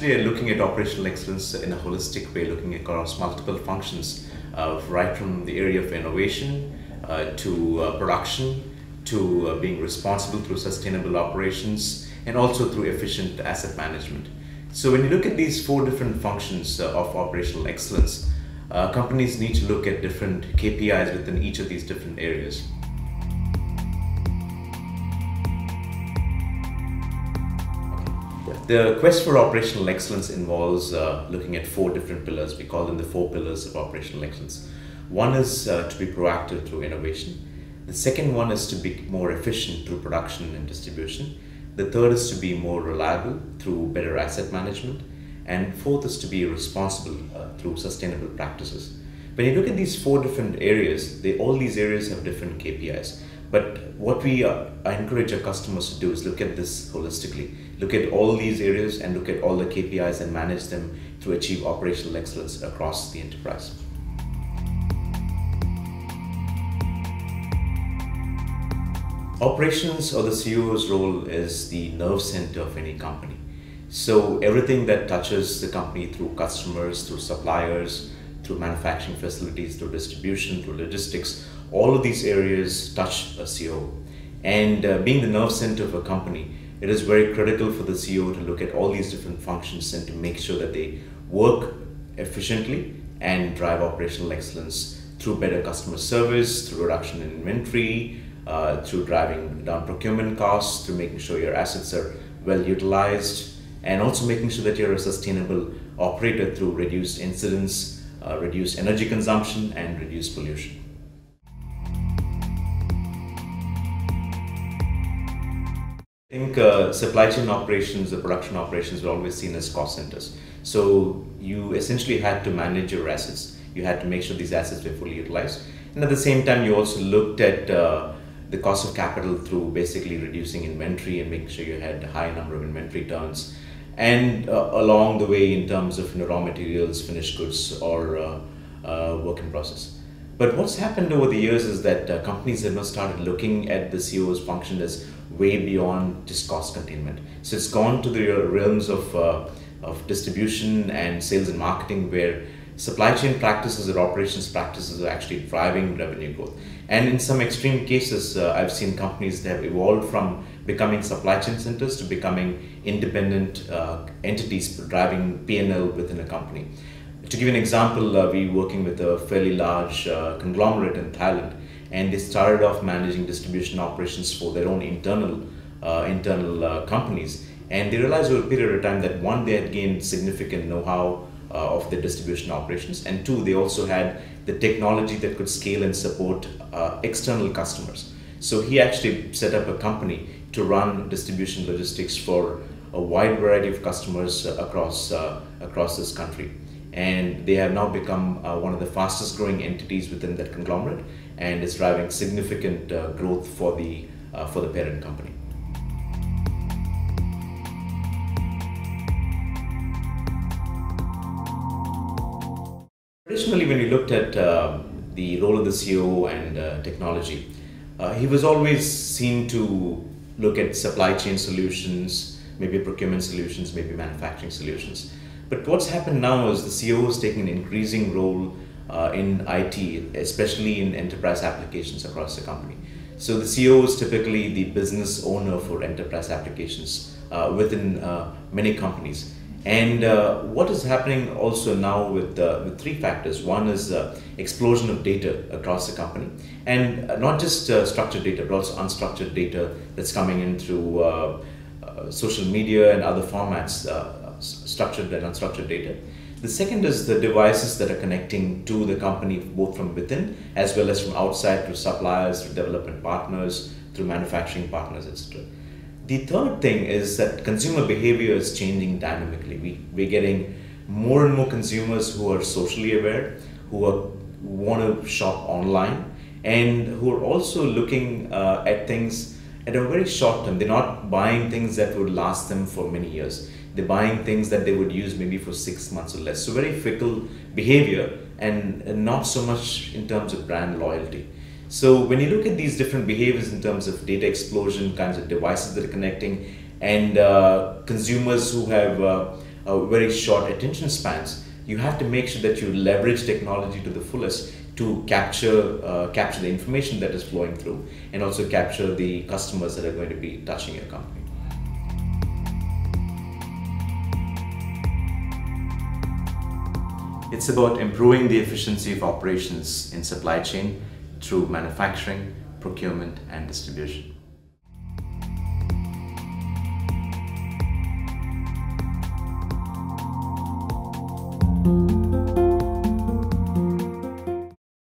actually are looking at operational excellence in a holistic way, looking across multiple functions, right from the area of innovation to production, to being responsible through sustainable operations, and also through efficient asset management. So when you look at these four different functions of operational excellence, companies need to look at different KPIs within each of these different areas. The quest for operational excellence involves looking at four different pillars. We call them the four pillars of operational excellence. One is to be proactive through innovation. The second one is to be more efficient through production and distribution. The third is to be more reliable through better asset management. And fourth is to be responsible through sustainable practices. When you look at these four different areas, all these areas have different KPIs. But what we encourage our customers to do is look at this holistically. Look at all these areas and look at all the KPIs and manage them to achieve operational excellence across the enterprise. Operations, or the COO's role, is the nerve center of any company. So everything that touches the company through customers, through suppliers, through manufacturing facilities, through distribution, through logistics, all of these areas touch a COO. And being the nerve center of a company, it is very critical for the COO to look at all these different functions and to make sure that they work efficiently and drive operational excellence through better customer service, through reduction in inventory, through driving down procurement costs, through making sure your assets are well utilized, and also making sure that you're a sustainable operator through reduced incidents, reduced energy consumption, and reduced pollution. I think supply chain operations, the production operations were always seen as cost centers. So you essentially had to manage your assets. You had to make sure these assets were fully utilized. And at the same time, you also looked at the cost of capital through basically reducing inventory and making sure you had a high number of inventory turns. And along the way in terms of raw materials, finished goods, or work in process. But what's happened over the years is that companies have now started looking at the COO's function as way beyond just cost containment. So it's gone to the realms of distribution and sales and marketing, where supply chain practices or operations practices are actually driving revenue growth. And in some extreme cases, I've seen companies that have evolved from becoming supply chain centers to becoming independent entities driving P&L within a company. To give you an example, we're working with a fairly large conglomerate in Thailand, and they started off managing distribution operations for their own internal companies. And they realized over a period of time that one, they had gained significant know-how of the distribution operations, and two, they also had the technology that could scale and support external customers. So he actually set up a company to run distribution logistics for a wide variety of customers across this country. And they have now become one of the fastest growing entities within that conglomerate, and is driving significant growth for the parent company. Traditionally, when we looked at the role of the COO and technology, he was always seen to look at supply chain solutions, maybe procurement solutions, maybe manufacturing solutions. But what's happened now is the COO is taking an increasing role in IT, especially in enterprise applications across the company. So the COO is typically the business owner for enterprise applications within many companies. And what is happening also now with three factors. One is explosion of data across the company, and not just structured data, but also unstructured data that's coming in through social media and other formats, structured and unstructured data. The second is the devices that are connecting to the company, both from within as well as from outside, through suppliers, through development partners, through manufacturing partners, etc. The third thing is that consumer behavior is changing dynamically. We're getting more and more consumers who are socially aware, who want to shop online, and who are also looking at things at a very short term. They're not buying things that would last them for many years. They're buying things that they would use maybe for 6 months or less. So very fickle behavior, and not so much in terms of brand loyalty. So when you look at these different behaviors in terms of data explosion, kinds of devices that are connecting, and consumers who have very short attention spans, you have to make sure that you leverage technology to the fullest to capture the information that is flowing through, and also capture the customers that are going to be touching your company. It's about improving the efficiency of operations in supply chain through manufacturing, procurement, and distribution.